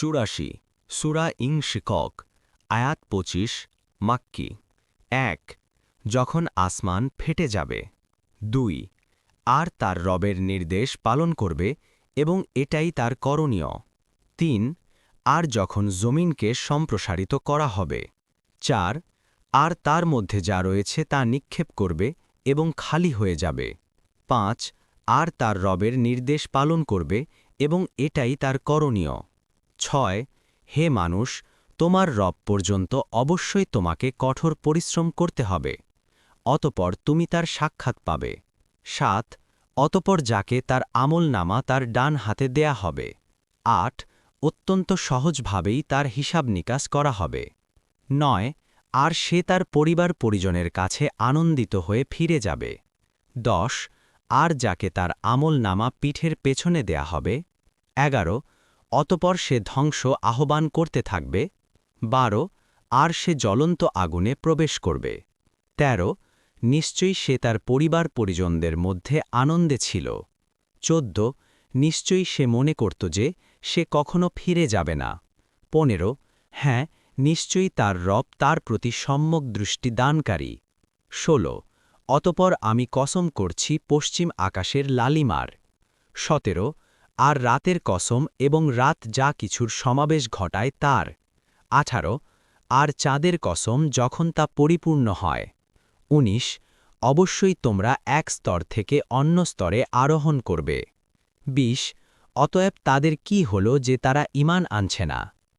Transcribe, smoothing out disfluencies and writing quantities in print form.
84 সূরা ইনশিকক আয়াত 25 মাক্কি 1 যখন আসমান ফেটে যাবে 2 আর তার রবের নির্দেশ পালন করবে এবং এটাই তার করণীয় 3 আর যখন জমিনকে সম্প্রসারিত করা হবে 4 আর তার মধ্যে যা রয়েছে তা নিক্ষেপ করবে এবং খালি হয়ে যাবে 5 আর তার রবের নির্দেশ পালন করবে এবং এটাই তার করণীয় 6 হে মানুষ তোমার রব পর্যন্ত অবশ্যই তোমাকে কঠোর পরিশ্রম করতে হবে অতপর তুমি তার সাক্ষাৎ পাবে 7 অতপর যাকে তার আমলনামা তার ডান হাতে দেয়া হবে 8 অত্যন্ত সহজভাবেই তার হিসাব নিকাশ করা হবে 9 আর সে তার পরিবার পরিজনের কাছে আনন্দিত হয়ে ফিরে যাবে 10 আর যাকে তার আমলনামা পিঠের পেছনে দেয়া হবে 11 অতপর সে ধ্বংস আহ্বান করতে থাকবে 12 আর সে জ্বলন্ত আগুনে প্রবেশ করবে 13 নিশ্চয়ই সে তার পরিবার পরিজনদের মধ্যে আনন্দে ছিল 14 নিশ্চয়ই সে মনে করত যে সে কখনো ফিরে যাবে না 15 হ্যাঁ নিশ্চয়ই তার রব তার প্রতি সম্যক দৃষ্টি দানকারী 16 অতপর আমি কসম করছি পশ্চিম আকাশের লালিমার 17 আর রাতের কসম এবং রাত যা কিছুর সমাবেশ ঘটায় তার 18 আর চাঁদের কসম যখন তা পরিপূর্ণ হয় 19 অবশ্যই তোমরা এক স্তর থেকে অন্য স্তরে আরোহণ করবে 20 অতএব তাদের কি হল যে তারা ঈমান আনছে না